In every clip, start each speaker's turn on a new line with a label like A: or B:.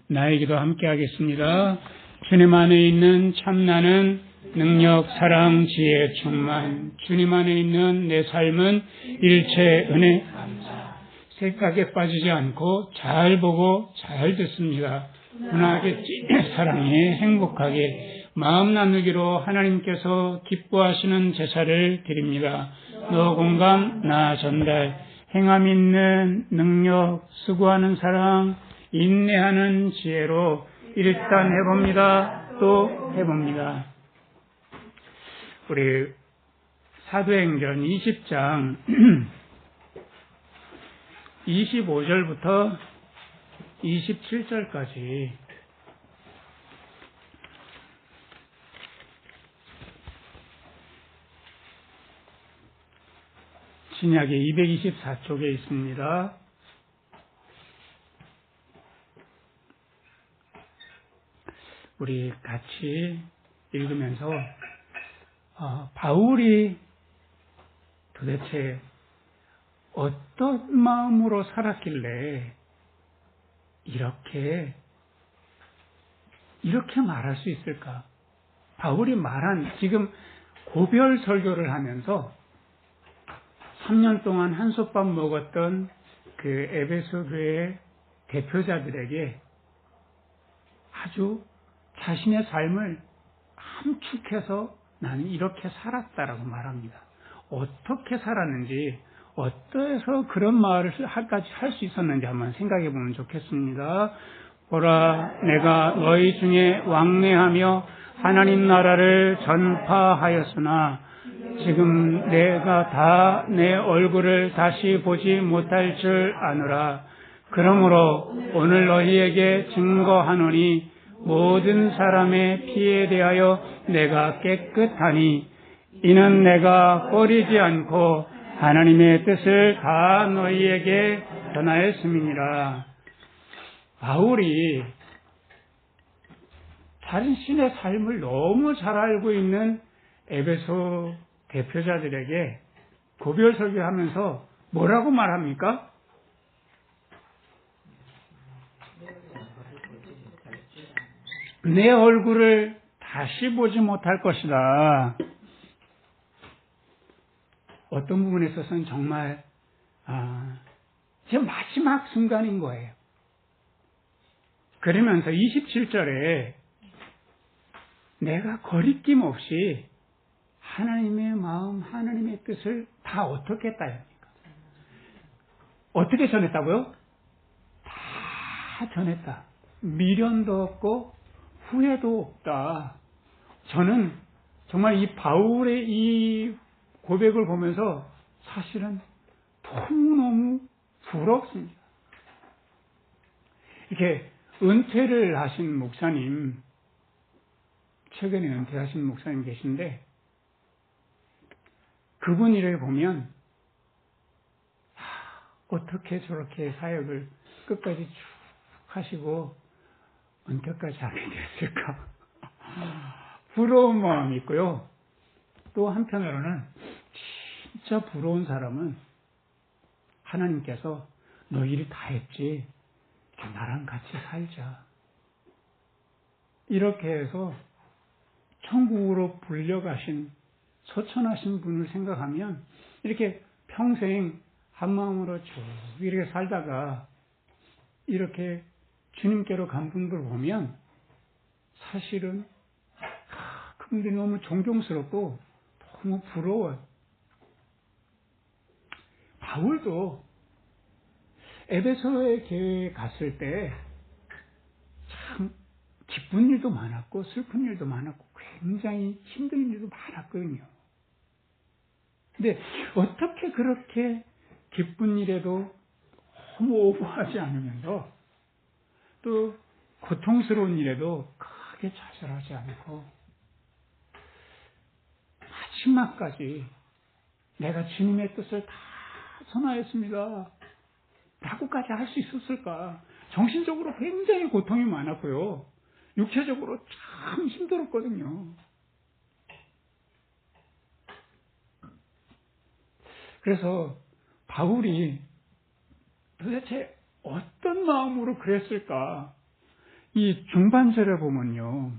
A: 나에게도 함께 하겠습니다. 주님 안에 있는 참나는 능력, 사랑, 지혜, 충만. 주님 안에 있는 내 삶은 일체 은혜, 감사. 생각에 빠지지 않고 잘 보고 잘 듣습니다. 분하게 사랑해 행복하게 마음 나누기로 하나님께서 기뻐하시는 제사를 드립니다. 너 공감, 나 전달, 행함 있는 능력, 수고하는 사랑, 인내하는 지혜로 일단 해봅니다. 또 해봅니다. 우리 사도행전 20장 25절부터 27절까지 신약의 224쪽에 있습니다. 우리 같이 읽으면서 바울이 도대체 어떤 마음으로 살았길래 이렇게 말할 수 있을까? 바울이 말한 지금 고별 설교를 하면서 3년 동안 한솥밥 먹었던 그 에베소 교회의 대표자들에게 아주 자신의 삶을 함축해서 나는 이렇게 살았다라고 말합니다. 어떻게 살았는지, 어떠해서 그런 말을까지 할 수 있었는지 한번 생각해 보면 좋겠습니다. 보라, 내가 너희 중에 왕래하며 하나님 나라를 전파하였으나 지금 내가 다 내 얼굴을 다시 보지 못할 줄 아노라. 그러므로 오늘 너희에게 증거하노니 모든 사람의 피에 대하여 내가 깨끗하니 이는 내가 꺼리지 않고 하나님의 뜻을 다 너희에게 전하였음이니라. 바울이 자신의 삶을 너무 잘 알고 있는 에베소 대표자들에게 고별 설교하면서 뭐라고 말합니까? 내 얼굴을 다시 보지 못할 것이다. 어떤 부분에 있어서는 정말 제 마지막 순간인 거예요. 그러면서 27절에 내가 거리낌 없이 하나님의 마음, 하나님의 뜻을 다 어떻게 했다 합니까? 어떻게 전했다고요? 다 전했다. 미련도 없고 후회도 없다. 저는 정말 이 바울의 이 고백을 보면서 사실은 너무너무 부럽습니다. 이렇게 은퇴를 하신 목사님, 최근에 은퇴하신 목사님 계신데 그분 일을 보면 어떻게 저렇게 사역을 끝까지 쭉 하시고 은퇴까지 하게 됐을까? 부러운 마음이 있고요. 또 한편으로는 진짜 부러운 사람은 하나님께서 너 일이 다 했지, 나랑 같이 살자. 이렇게 해서 천국으로 불려가신, 소천하신 분을 생각하면 이렇게 평생 한 마음으로 쭉 이렇게 살다가 이렇게 주님께로 간 분들 보면 사실은 그분들이 너무 존경스럽고 너무 부러워요. 바울도 에베소의 교회에 갔을 때 참 기쁜 일도 많았고 슬픈 일도 많았고 굉장히 힘든 일도 많았거든요. 근데 어떻게 그렇게 기쁜 일에도 너무 오버하지 않으면서 또 고통스러운 일에도 크게 좌절하지 않고 마지막까지 내가 주님의 뜻을 다 선하였습니다 라고까지 할 수 있었을까? 정신적으로 굉장히 고통이 많았고요. 육체적으로 참 힘들었거든요. 그래서 바울이 도대체 어떤 마음으로 그랬을까? 이 중반절에 보면요.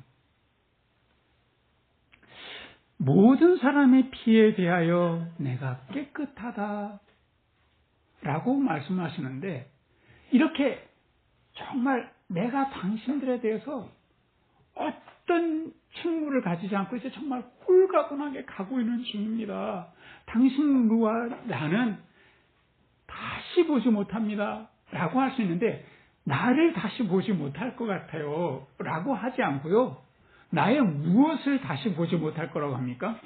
A: 모든 사람의 피에 대하여 내가 깨끗하다 라고 말씀하시는데, 이렇게 정말 내가 당신들에 대해서 어떤 책무를 가지지 않고 이제 정말 홀가분하게 가고 있는 중입니다. 당신과 나는 다시 보지 못합니다 라고 할 수 있는데, 나를 다시 보지 못할 것 같아요 라고 하지 않고요, 나의 무엇을 다시 보지 못할 거라고 합니까?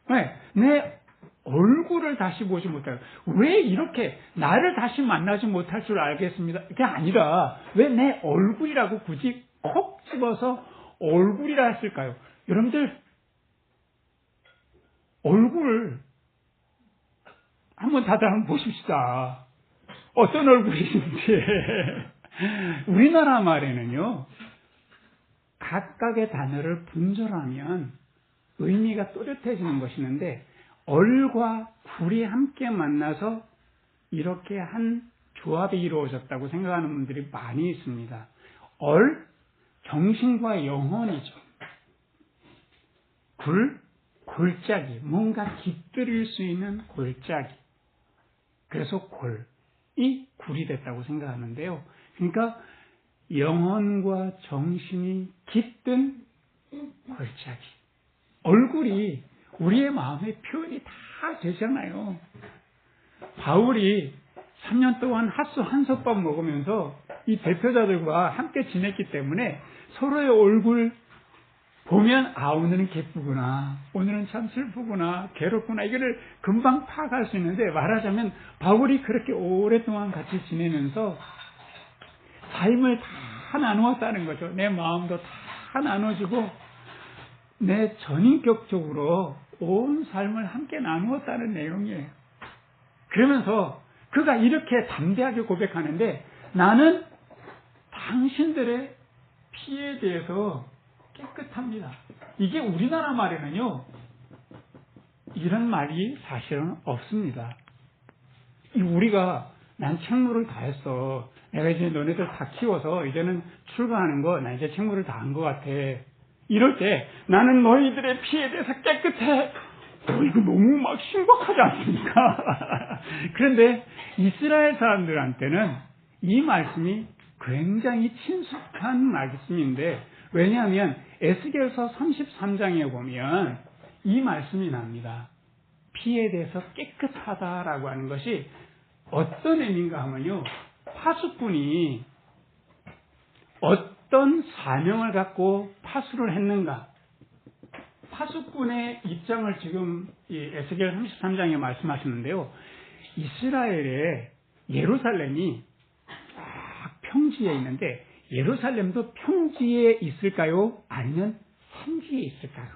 A: 네, 내 얼굴을 다시 보지 못해요. 왜 이렇게 나를 다시 만나지 못할 줄 알겠습니다, 그게 아니라 왜 내 얼굴이라고 굳이 콕 집어서 얼굴이라 했을까요? 여러분들 얼굴 한번 다들 한번 보십시다. 어떤 얼굴인지. 우리나라 말에는요, 각각의 단어를 분절하면 의미가 또렷해지는 것이 있는데, 얼과 굴이 함께 만나서 이렇게 한 조합이 이루어졌다고 생각하는 분들이 많이 있습니다. 얼, 정신과 영혼이죠. 굴, 골짜기, 뭔가 깃들일 수 있는 골짜기. 그래서 골이 굴이 됐다고 생각하는데요. 그러니까 영혼과 정신이 깃든 골짜기. 얼굴이 우리의 마음의 표현이 다 되잖아요. 바울이 3년 동안 핫소 한솥밥 먹으면서 이 대표자들과 함께 지냈기 때문에 서로의 얼굴 보면, 아, 오늘은 기쁘구나, 오늘은 참 슬프구나, 괴롭구나, 이거를 금방 파악할 수 있는데, 말하자면 바울이 그렇게 오랫동안 같이 지내면서 삶을 다 나누었다는 거죠. 내 마음도 다 나눠주고 내 전인격적으로 온 삶을 함께 나누었다는 내용이에요. 그러면서 그가 이렇게 담대하게 고백하는데, 나는 당신들의 피에 대해서 깨끗합니다. 이게 우리나라 말에는요, 이런 말이 사실은 없습니다. 우리가 난 책무를 다 했어, 내가 이제 너네들 다 키워서 이제는 출가하는 거, 나 이제 책무를 다 한 것 같아, 이럴 때 나는 너희들의 피에 대해서 깨끗해, 이거 너무 막 심각하지 않습니까? 그런데 이스라엘 사람들한테는 이 말씀이 굉장히 친숙한 말씀인데, 왜냐하면 에스겔서 33장에 보면 이 말씀이 납니다. 피에 대해서 깨끗하다라고 하는 것이 어떤 의미인가 하면요, 파수꾼이 어떤 사명을 갖고 파수를 했는가, 파수꾼의 입장을 지금 이 에스겔 33장에 말씀하시는데요. 이스라엘의 예루살렘이 딱 평지에 있는데, 예루살렘도 평지에 있을까요? 아니면 산지에 있을까요?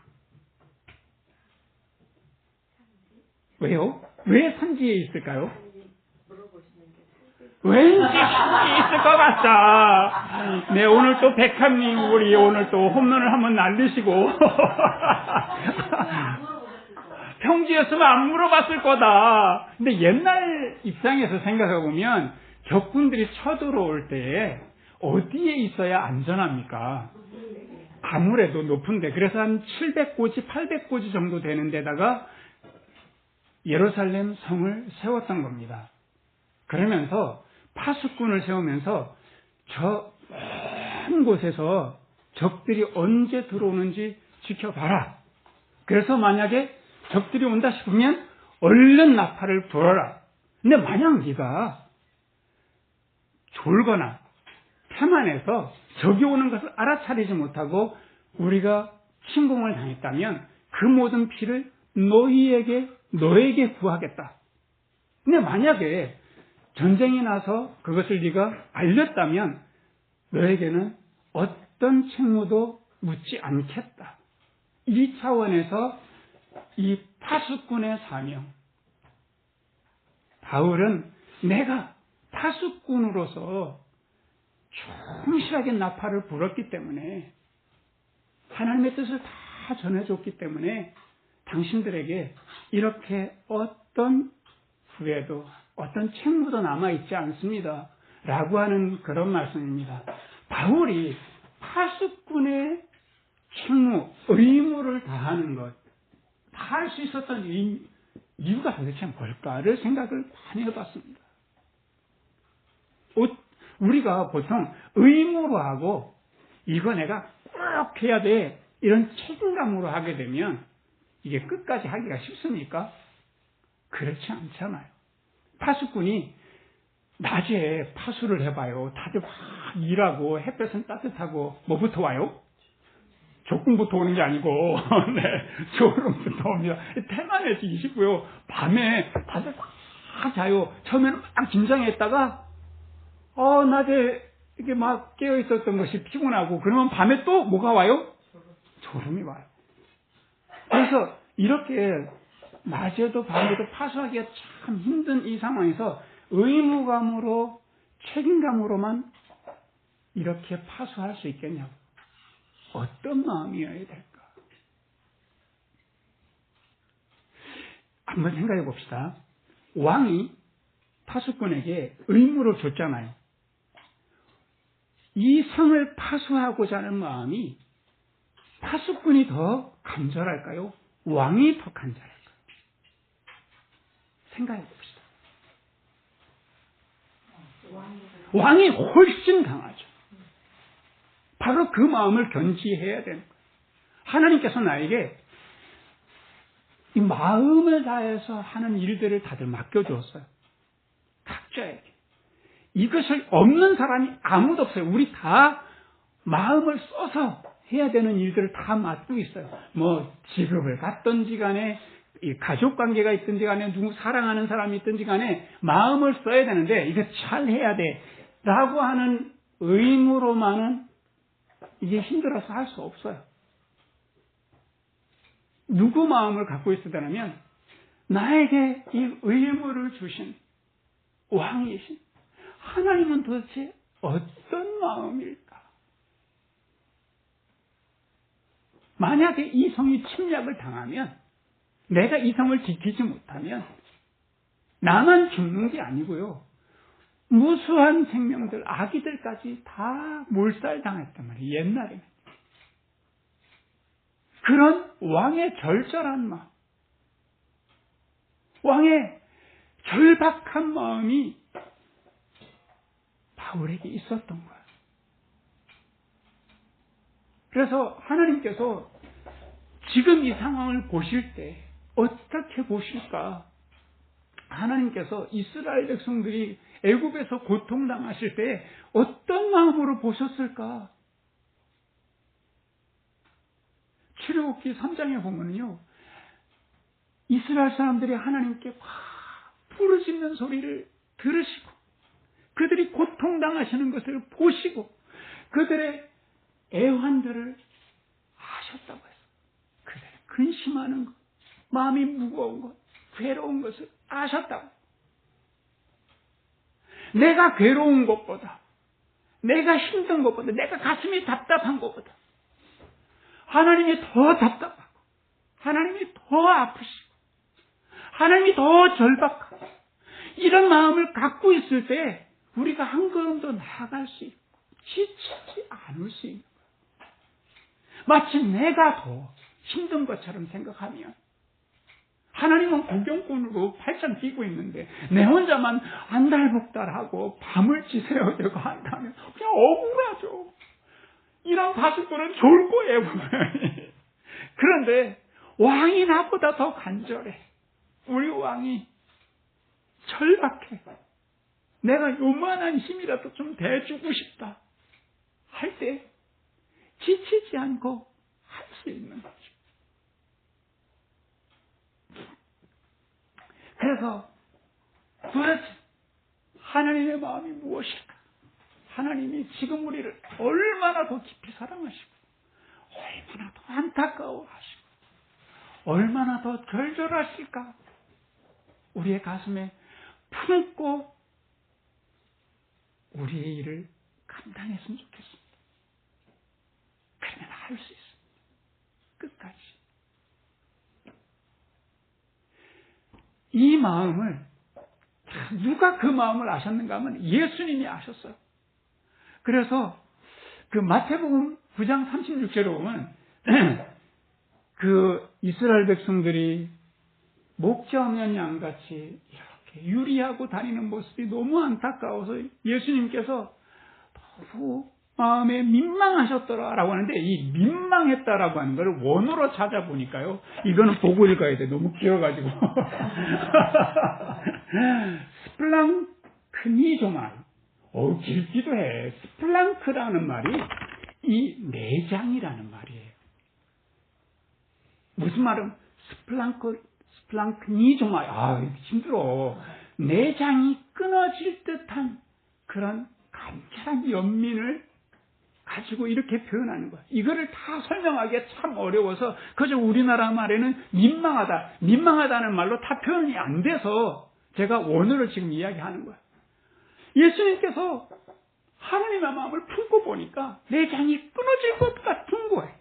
A: 왜요? 왜 산지에 있을까요? 왠지 산지에 있을 것 같다. 네, 오늘 또 백합님, 우리 오늘 또 홈런을 한번 날리시고 평지였으면 안 물어봤을 거다. 근데 옛날 입장에서 생각해 보면 적군들이 쳐들어올 때에 어디에 있어야 안전합니까? 아무래도 높은데, 그래서 한 700고지, 800고지 정도 되는 데다가 예루살렘 성을 세웠던 겁니다. 그러면서 파수꾼을 세우면서 저 먼 곳에서 적들이 언제 들어오는지 지켜봐라. 그래서 만약에 적들이 온다 싶으면 얼른 나팔을 불어라. 근데 만약 네가 졸거나 태만해서 적이 오는 것을 알아차리지 못하고 우리가 침공을 당했다면 그 모든 피를 너에게 구하겠다. 근데 만약에 전쟁이 나서 그것을 네가 알렸다면 너에게는 어떤 책무도 묻지 않겠다. 이 차원에서 이 파수꾼의 사명, 바울은 내가 파수꾼으로서 충실하게 나팔을 불었기 때문에, 하나님의 뜻을 다 전해줬기 때문에 당신들에게 이렇게 어떤 후회도 어떤 책무도 남아있지 않습니다 라고 하는 그런 말씀입니다. 바울이 파수꾼의 책무, 의무를 다하는 것, 다 할 수 있었던 이유가 도대체 뭘까를 생각을 많이 해봤습니다. 우리가 보통 의무로 하고 이거 내가 꼭 해야 돼 이런 책임감으로 하게 되면 이게 끝까지 하기가 쉽습니까? 그렇지 않잖아요. 파수꾼이 낮에 파수를 해봐요. 다들 막 일하고 햇볕은 따뜻하고 뭐부터 와요? 조금부터 오는 게 아니고 네, 조금부터 옵니다. 태만해지시고요. 밤에 다들 막 자요. 처음에는 막 긴장했다가 낮에 이렇게 막 깨어 있었던 것이 피곤하고 그러면 밤에 또 뭐가 와요? 졸음이 와요. 그래서 이렇게 낮에도 밤에도 파수하기가 참 힘든 이 상황에서 의무감으로 책임감으로만 이렇게 파수할 수 있겠냐고. 어떤 마음이어야 될까? 한번 생각해 봅시다. 왕이 파수꾼에게 의무를 줬잖아요. 이 성을 파수하고자 하는 마음이 파수꾼이 더 간절할까요? 왕이 더 간절할까요? 생각해 봅시다. 왕이 훨씬 강하죠. 바로 그 마음을 견지해야 되는 거예요. 하나님께서 나에게 이 마음을 다해서 하는 일들을 다들 맡겨주었어요. 각자에게. 이것을 없는 사람이 아무도 없어요. 우리 다 마음을 써서 해야 되는 일들을 다 맡고 있어요. 뭐 직업을 갖든지 간에 가족관계가 있든지 간에 누구 사랑하는 사람이 있든지 간에 마음을 써야 되는데 이거 잘 해야 돼 라고 하는 의무로만은 이게 힘들어서 할 수 없어요. 누구 마음을 갖고 있으려면 나에게 이 의무를 주신 왕이신 하나님은 도대체 어떤 마음일까? 만약에 이 성이 침략을 당하면 내가 이 성을 지키지 못하면 나만 죽는 게 아니고요. 무수한 생명들, 아기들까지 다 몰살당했단 말이에요. 옛날에는. 그런 왕의 절절한 마음, 왕의 절박한 마음이 바울에게 있었던 거예요. 그래서 하나님께서 지금 이 상황을 보실 때 어떻게 보실까? 하나님께서 이스라엘 백성들이 애굽에서 고통당하실 때 어떤 마음으로 보셨을까? 출애굽기 3장에 보면요, 이스라엘 사람들이 하나님께 부르짖는 소리를 들으시고 그들이 고통당하시는 것을 보시고 그들의 애환들을 아셨다고 했어요. 그들의 근심하는 것, 마음이 무거운 것, 괴로운 것을 아셨다고. 내가 괴로운 것보다, 내가 힘든 것보다, 내가 가슴이 답답한 것보다 하나님이 더 답답하고 하나님이 더 아프시고 하나님이 더 절박하고 이런 마음을 갖고 있을 때 우리가 한 걸음 더 나아갈 수 있고 지치지 않을 수 있는 거예요. 마치 내가 더 힘든 것처럼 생각하면 하나님은 구경꾼으로 팔짱 끼고 있는데 내 혼자만 안달복달하고 밤을 지새워야 되고 한다면 그냥 억울하죠. 이런 파수꾼은 좋을 거예요. 그런데 왕이 나보다 더 간절해. 우리 왕이 절박해. 내가 요만한 힘이라도 좀 대주고 싶다 할 때 지치지 않고 할 수 있는 거죠. 그래서 도대체 하나님의 마음이 무엇일까? 하나님이 지금 우리를 얼마나 더 깊이 사랑하시고 얼마나 더 안타까워하시고 얼마나 더 절절하실까? 우리의 가슴에 품고 우리의 일을 감당했으면 좋겠습니다. 그러면 할 수 있습니다. 끝까지. 이 마음을 누가 그 마음을 아셨는가 하면 예수님이 아셨어요. 그래서 그 마태복음 9장 36절에 보면 그 이스라엘 백성들이 목자 없는 양같이 이렇게 유리하고 다니는 모습이 너무 안타까워서 예수님께서 너무 마음에 민망하셨더라라고 하는데, 이 민망했다라고 하는 걸 원어로 찾아보니까요, 이거는 보고 읽어야 돼. 너무 길어가지고. 스플랑크니조말. 길기도 해. 스플랑크라는 말이 이 내장이라는 말이에요. 무슨 말은 스플랑크니조말. 힘들어. 내장이 끊어질 듯한 그런 간절한 연민을 가지고 이렇게 표현하는 거야. 이거를 다 설명하기가 참 어려워서 그저 우리나라 말에는 민망하다는 말로 다 표현이 안 돼서 제가 원어를 지금 이야기하는 거야. 예수님께서 하나님의 마음을 품고 보니까 내장이 끊어질 것 같은 거예요.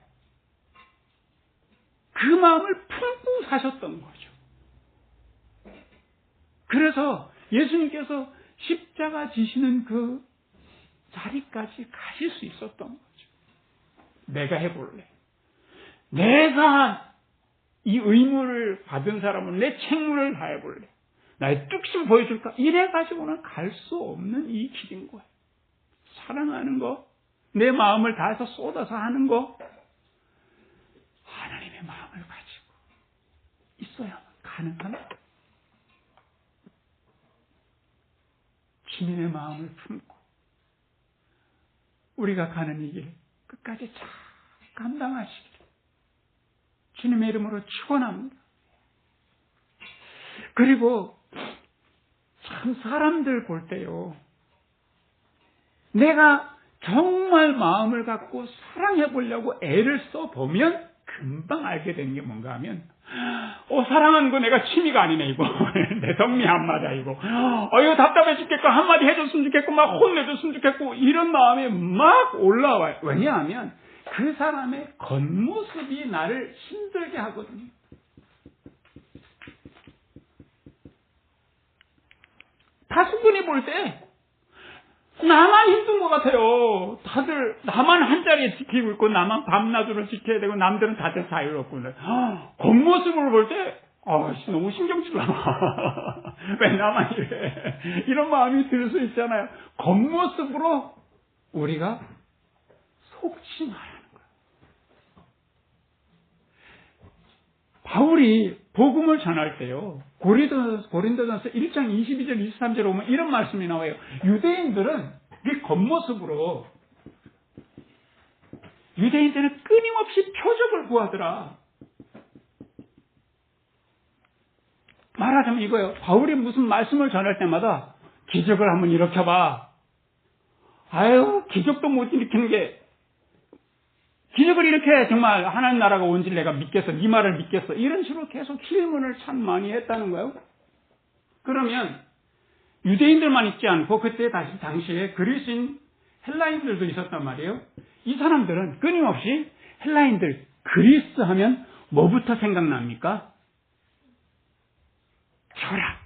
A: 그 마음을 품고 사셨던 거죠. 그래서 예수님께서 십자가 지시는 그 자리까지 가실 수 있었던 거죠. 내가 해볼래. 내가 이 의무를 받은 사람은 내 책무를 다해볼래. 나의 뚝심 보여줄까? 이래가지고는 갈 수 없는 이 길인 거예요. 사랑하는 거, 내 마음을 다해서 쏟아서 하는 거, 하나님의 마음을 가지고 있어야만 가능한 거예요. 주님의 마음을 품고 우리가 가는 이 길 끝까지 잘 감당하시길 주님의 이름으로 축원합니다. 그리고 참 사람들 볼 때요, 내가 정말 마음을 갖고 사랑해 보려고 애를 써보면 금방 알게 되는 게 뭔가 하면, 사랑하는 거 내가 취미가 아니네, 이거. 내 덕미 안 맞아, 이거. 이거 답답해 죽겠고, 한마디 해줬으면 좋겠고, 막 혼내줬으면 좋겠고, 이런 마음이 막 올라와요. 왜냐하면 그 사람의 겉모습이 나를 힘들게 하거든요. 다수분이 볼 때 나만 힘든 것 같아요. 다들 나만 한 자리에 지키고 있고, 나만 밤낮으로 지켜야 되고, 남들은 다들 자유롭고. 겉모습을 볼 때 너무 신경질 나. 왜 나만 이래. 이런 마음이 들 수 있잖아요. 겉모습으로 우리가 속지 말라는 거예요. 바울이 복음을 전할 때요, 고린도전서 1장 22절 23절에 보면 이런 말씀이 나와요. 유대인들은 이 겉모습으로, 유대인들은 끊임없이 표적을 구하더라. 말하자면 이거예요. 바울이 무슨 말씀을 전할 때마다 기적을 한번 일으켜봐. 기적도 못 일으키는 게, 기적을 이렇게 정말 하나님 나라가 온지 내가 믿겠어. 네 말을 믿겠어. 이런 식으로 계속 질문을 참 많이 했다는 거예요. 그러면 유대인들만 있지 않고 그때 당시에 그리스인 헬라인들도 있었단 말이에요. 이 사람들은 끊임없이 헬라인들, 그리스 하면 뭐부터 생각납니까? 철학.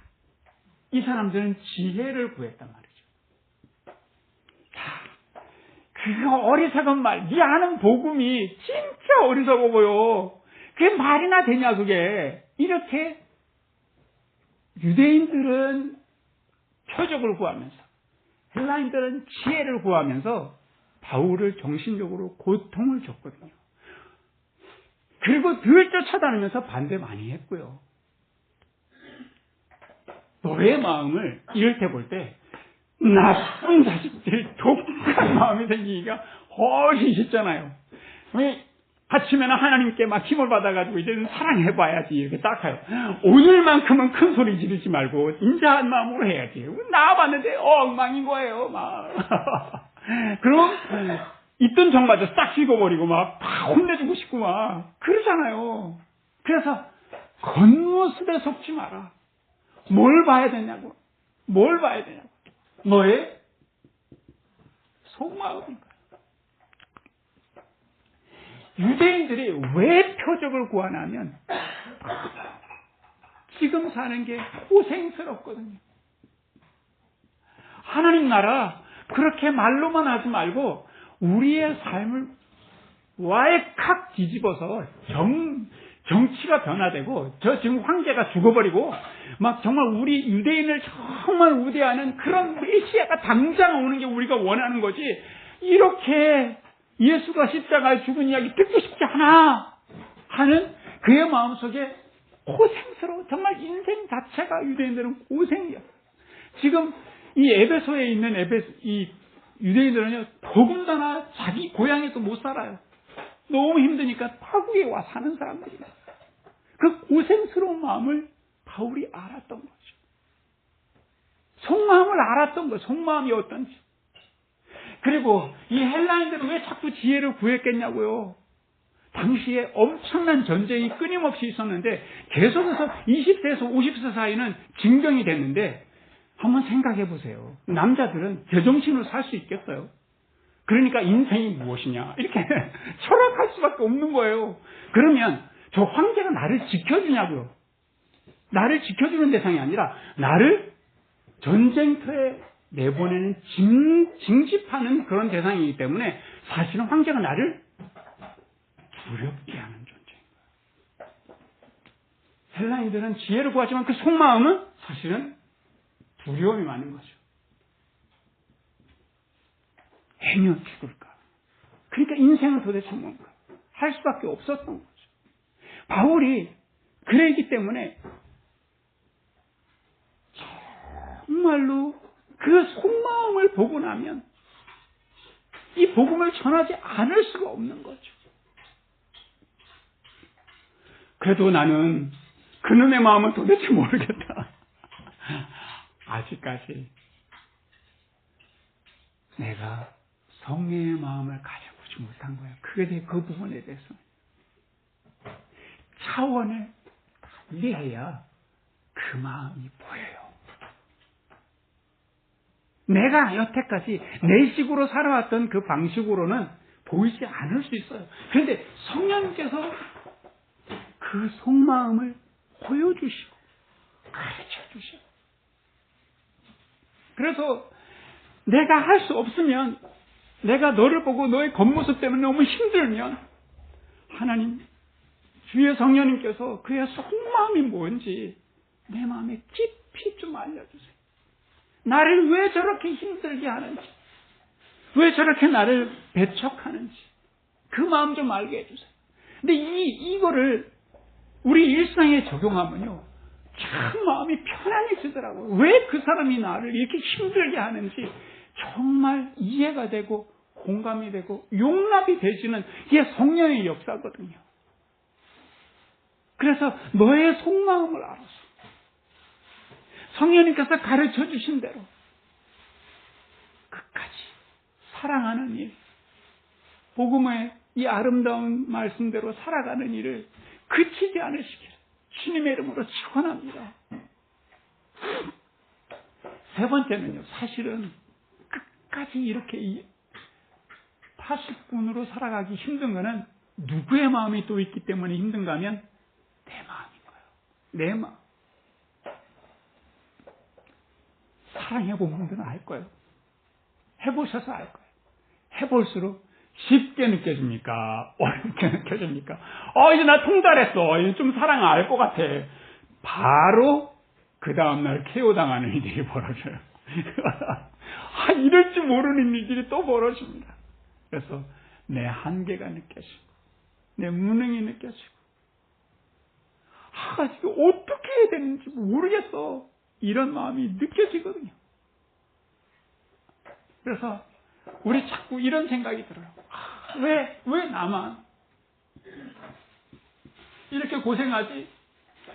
A: 이 사람들은 지혜를 구했단 말이에요. 그거 어리석은 말, 네 아는 복음이 진짜 어리석어 보여. 그게 말이나 되냐 그게. 이렇게 유대인들은 표적을 구하면서, 헬라인들은 지혜를 구하면서 바울을 정신적으로 고통을 줬거든요. 그리고 늘 쫓아다니면서 반대 많이 했고요. 너의 마음을 이럴 때 볼 때 나쁜 자식들이 독한 마음이 생기기가 훨씬 쉽잖아요. 아침에는 하나님께 막 힘을 받아가지고 이제는 사랑해봐야지 이렇게 딱 해요. 오늘만큼은 큰 소리 지르지 말고 인자한 마음으로 해야지. 나와봤는데 엉망인 거예요. 막. 그럼 있던 정마저 싹 씹어버리고 막 혼내주고 싶고 막 그러잖아요. 그래서 겉모습에 속지 마라. 뭘 봐야 되냐고. 뭘 봐야 되냐고. 너의 속마음인 거야. 유대인들이 왜 표적을 구하냐면 지금 사는 게 고생스럽거든요. 하나님 나라 그렇게 말로만 하지 말고 우리의 삶을 와해칵 뒤집어서 정치가 변화되고 저 지금 황제가 죽어버리고 막 정말 우리 유대인을 정말 우대하는 그런 메시아가 당장 오는 게 우리가 원하는 거지, 이렇게 예수가 십자가에 죽은 이야기 듣고 싶지 않아 하는 그의 마음속에 고생스러워. 정말 인생 자체가 유대인들은 고생이야. 지금 이 에베소에 있는 이 유대인들은요, 더군다나 자기 고향에서 못 살아요. 너무 힘드니까 타국에 와 사는 사람들이야. 그 고생스러운 마음을 바울이 알았던 거죠. 속마음을 알았던 거예요. 속마음이 어떤지. 그리고 이 헬라인들은 왜 자꾸 지혜를 구했겠냐고요. 당시에 엄청난 전쟁이 끊임없이 있었는데 계속해서 20세에서 50세 사이는 징병이 됐는데, 한번 생각해 보세요. 남자들은 제정신으로 살 수 있겠어요? 그러니까 인생이 무엇이냐 이렇게 철학할 수밖에 없는 거예요. 그러면 저 황제가 나를 지켜주냐고요. 나를 지켜주는 대상이 아니라 나를 전쟁터에 내보내는 징집하는 그런 대상이기 때문에 사실은 황제가 나를 두렵게 하는 존재인 거예요. 헬라인들은 지혜를 구하지만 그 속마음은 사실은 두려움이 많은 거죠. 행여 죽을까. 그러니까 인생은 도대체 뭔가 할 수밖에 없었던 거죠. 바울이 그랬기 때문에 정말로 그 속마음을 보고 나면 이 복음을 전하지 않을 수가 없는 거죠. 그래도 나는 그놈의 마음은 도대체 모르겠다. 아직까지 내가 성령의 마음을 가져보지 못한 거야. 그 부분에 대해서 차원을 달리해야 그 마음이 보여요. 내가 여태까지 내 식으로 살아왔던 그 방식으로는 보이지 않을 수 있어요. 그런데 성령님께서 그 속마음을 보여주시고 가르쳐주셔요. 그래서 내가 할 수 없으면, 내가 너를 보고 너의 겉모습 때문에 너무 힘들면 하나님, 주의 성령님께서 그의 속마음이 뭔지 내 마음에 깊이 좀 알려주세요. 나를 왜 저렇게 힘들게 하는지, 왜 저렇게 나를 배척하는지 그 마음 좀 알게 해주세요. 근데 이거를 우리 일상에 적용하면요, 참 마음이 편안해지더라고요. 왜 그 사람이 나를 이렇게 힘들게 하는지 정말 이해가 되고 공감이 되고 용납이 되지는 이게 성령의 역사거든요. 그래서 너의 속마음을 알아서 성령님께서 가르쳐 주신 대로 끝까지 사랑하는 일, 복음의 이 아름다운 말씀대로 살아가는 일을 그치지 않으시길 주님의 이름으로 축원합니다. 세 번째는요, 사실은 끝까지 이렇게 80분으로 살아가기 힘든 거는 누구의 마음이 또 있기 때문에 힘든가 하면 내 마음인 거예요. 내 마음. 사랑해본 분들은 알 거예요. 해보셔서 알 거예요. 해볼수록 쉽게 느껴집니까? 어렵게 느껴집니까? 이제 나 통달했어. 이제 좀 사랑 알 것 같아. 바로 그 다음날 KO 당하는 일이 벌어져요. 이럴 줄 모르는 일들이 또 벌어집니다. 그래서 내 한계가 느껴지고 내 무능이 느껴지고 지금 어떻게 해야 되는지 모르겠어. 이런 마음이 느껴지거든요. 그래서 우리 자꾸 이런 생각이 들어요. 왜 나만 이렇게 고생하지?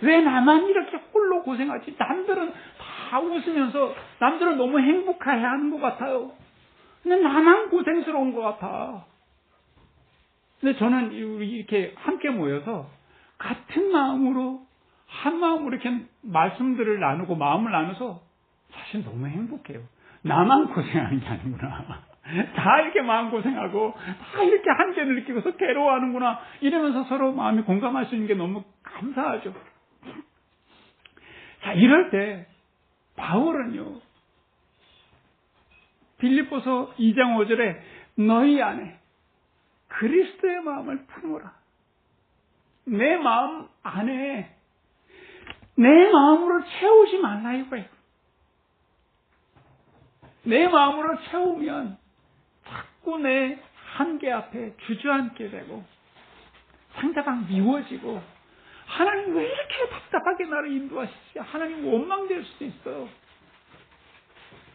A: 왜 나만 이렇게 홀로 고생하지? 남들은 다 웃으면서 남들은 너무 행복해 하는 것 같아요. 근데 나만 고생스러운 것 같아. 근데 저는 이렇게 함께 모여서 같은 마음으로 한 마음으로 이렇게 말씀들을 나누고 마음을 나눠서 사실 너무 행복해요. 나만 고생하는 게 아니구나. 다 이렇게 마음고생하고 다 이렇게 한계를 느끼고서 괴로워하는구나 이러면서 서로 마음이 공감할 수 있는 게 너무 감사하죠. 자, 이럴 때 바울은요, 빌립보서 2장 5절에 너희 안에 그리스도의 마음을 품으라. 내 마음 안에 내 마음으로 채우지 말라 이거예요. 내 마음으로 채우면 자꾸 내 한계 앞에 주저앉게 되고 상대방 미워지고 하나님 왜 이렇게 답답하게 나를 인도하시지? 하나님 원망될 수도 있어요.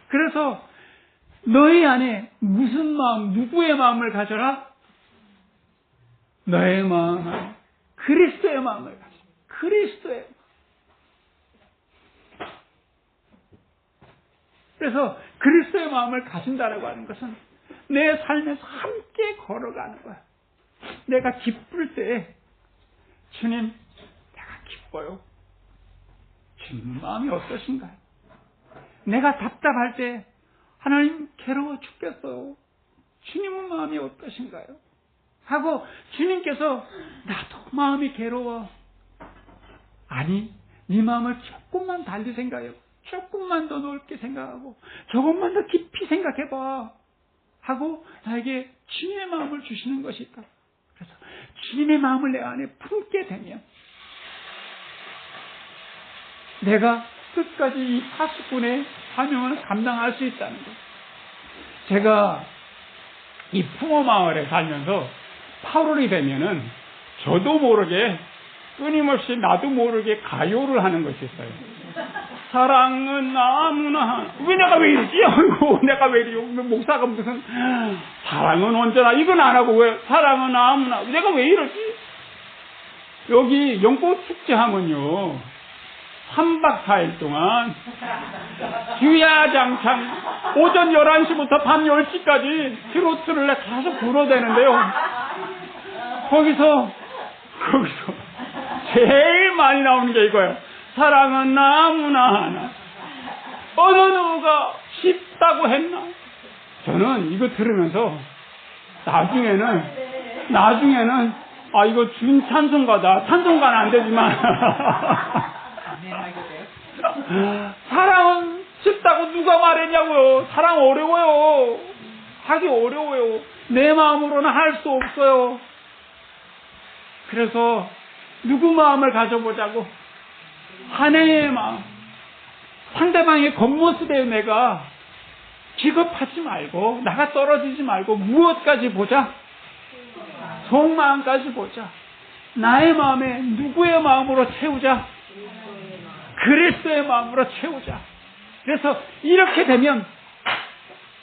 A: 그래서 너희 안에 무슨 마음, 누구의 마음을 가져라? 너의 마음은 그리스도의 마음을 가져. 그리스도의 마음. 그래서 그리스도의 마음을 가진다라고 하는 것은 내 삶에서 함께 걸어가는 거야. 내가 기쁠 때 주님, 내가 기뻐요. 주님 마음이 어떠신가요? 내가 답답할 때 하나님 괴로워 죽겠어요. 주님의 마음이 어떠신가요? 하고 주님께서 나도 마음이 괴로워. 아니, 네 마음을 조금만 달리 생각해요. 조금만 더 넓게 생각하고 조금만 더 깊이 생각해봐 하고 나에게 주님의 마음을 주시는 것이 있다. 그래서 주님의 마음을 내 안에 품게 되면 내가 끝까지 이 파수꾼의 사명을 감당할 수 있다는 것. 제가 이 풍호 마을에 살면서 8월이 되면은 저도 모르게 끊임없이 나도 모르게 가요를 하는 것이 있어요. 사랑은 아무나. 왜 내가 왜 이러지? 아이고, 내가 왜 이러지? 목사가 무슨 사랑은 언제나 이건 안 하고 왜 사랑은 아무나. 내가 왜 이러지? 여기 영꽃 축제 하면요 3박 4일 동안 주야장창 오전 11시부터 밤 10시까지 트로트를 계속 불어대는데요. 거기서 제일 많이 나오는 게 이거예요. 사랑은 아무나 하나. 어느 누가 쉽다고 했나? 저는 이거 들으면서 나중에는 아 이거 주인 찬송가다. 찬송가는 안 되지만 사랑은 쉽다고 누가 말했냐고요. 사랑 어려워요. 하기 어려워요. 내 마음으로는 할 수 없어요. 그래서 누구 마음을 가져보자고. 하나님의 마음. 상대방의 겉모습에 내가 기겁하지 말고 나가 떨어지지 말고 무엇까지 보자? 속마음까지 보자. 나의 마음에 누구의 마음으로 채우자? 그리스도의 마음으로 채우자. 그래서 이렇게 되면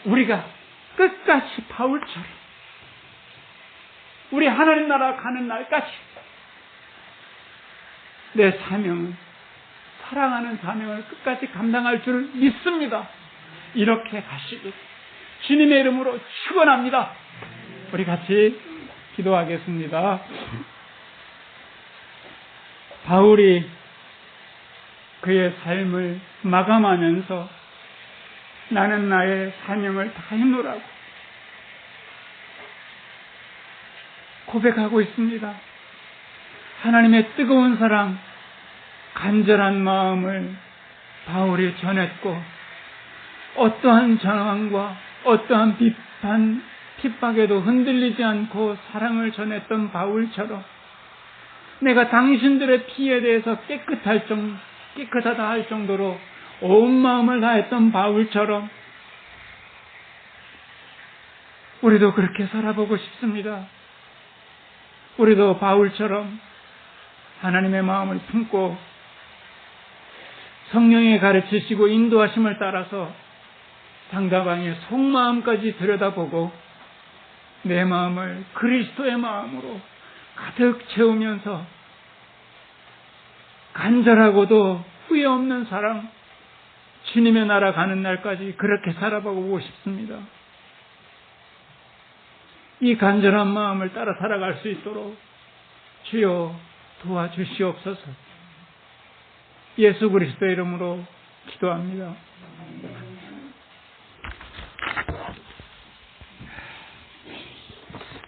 A: 우리가 끝까지 바울처럼 우리 하나님 나라 가는 날까지 내 사명은 사랑하는 사명을 끝까지 감당할 줄 믿습니다. 이렇게 가시길 주님의 이름으로 축원합니다. 우리 같이 기도하겠습니다. 바울이 그의 삶을 마감하면서 나는 나의 사명을 다 해놓으라고 고백하고 있습니다. 하나님의 뜨거운 사랑, 간절한 마음을 바울이 전했고 어떠한 전황과 어떠한 비판, 핍박에도 흔들리지 않고 사랑을 전했던 바울처럼 내가 당신들의 피에 대해서 깨끗하다 할 정도로 온 마음을 다했던 바울처럼 우리도 그렇게 살아보고 싶습니다. 우리도 바울처럼 하나님의 마음을 품고 성령의 가르치시고 인도하심을 따라서 상대방의 속마음까지 들여다보고 내 마음을 그리스도의 마음으로 가득 채우면서 간절하고도 후회 없는 사랑, 주님의 나라 가는 날까지 그렇게 살아보고 싶습니다. 이 간절한 마음을 따라 살아갈 수 있도록 주여 도와주시옵소서. 예수 그리스도의 이름으로 기도합니다.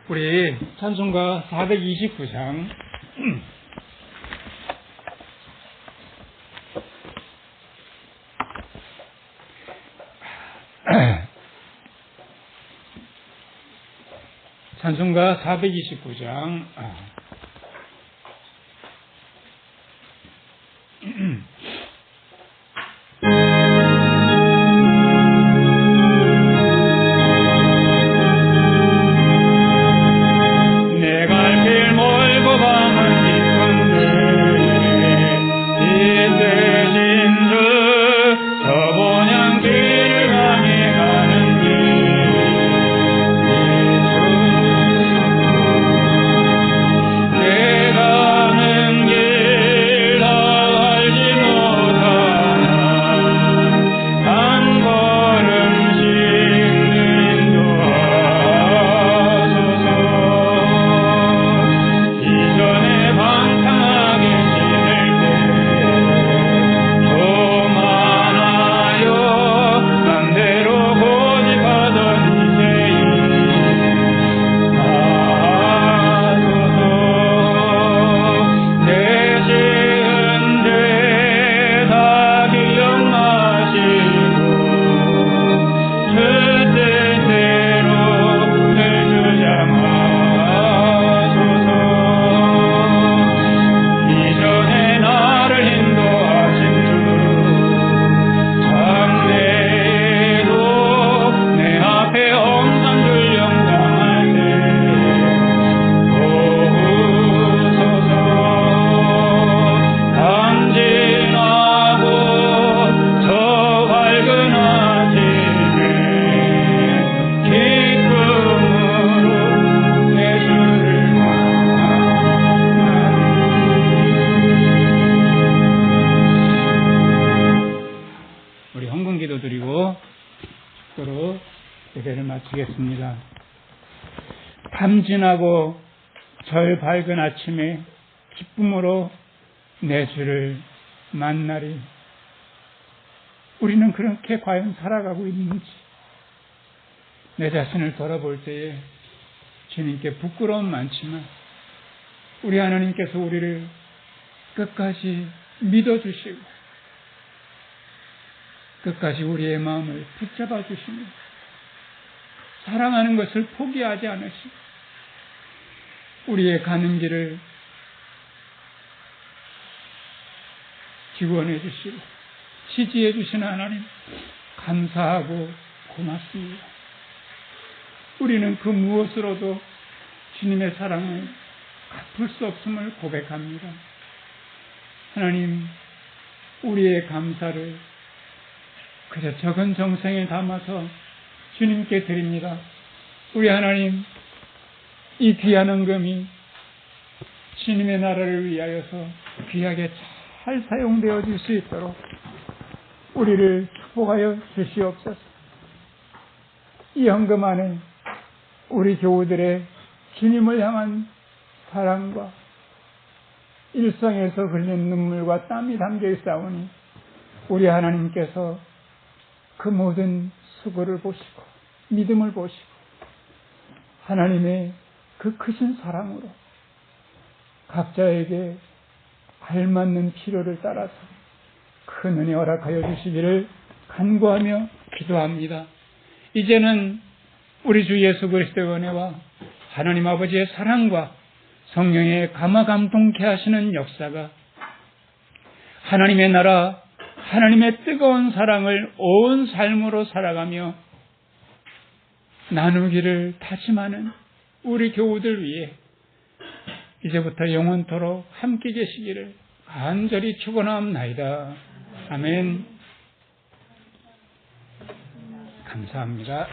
A: 우리 찬송가 429장 찬송가 429장 예배를 마치겠습니다. 밤 지나고 절 밝은 아침에 기쁨으로 내 주를 만나리. 우리는 그렇게 과연 살아가고 있는지 내 자신을 돌아볼 때에 주님께 부끄러움 많지만 우리 하나님께서 우리를 끝까지 믿어주시고 끝까지 우리의 마음을 붙잡아 주시며 사랑하는 것을 포기하지 않으시고 우리의 가는 길을 지원해 주시고 지지해 주시는 하나님 감사하고 고맙습니다. 우리는 그 무엇으로도 주님의 사랑을 갚을 수 없음을 고백합니다. 하나님, 우리의 감사를 그저 적은 정성에 담아서 주님께 드립니다. 우리 하나님, 이 귀한 헌금이 주님의 나라를 위하여서 귀하게 잘 사용되어질 수 있도록 우리를 축복하여 주시옵소서. 이 헌금 안에 우리 교우들의 주님을 향한 사랑과 일상에서 흘린 눈물과 땀이 담겨 있사오니 우리 하나님께서 그 모든 수고를 보시고 믿음을 보시고 하나님의 그 크신 사랑으로 각자에게 알맞는 필요를 따라서 큰 은혜 허락하여 주시기를 간구하며 기도합니다. 이제는 우리 주 예수 그리스도의 은혜와 하나님 아버지의 사랑과 성령의 감화감동케 하시는 역사가 하나님의 나라, 하나님의 뜨거운 사랑을 온 삶으로 살아가며 나누기를 다짐하는 우리 교우들 위해 이제부터 영원토록 함께 계시기를 간절히 축원하옵나이다. 아멘. 감사합니다.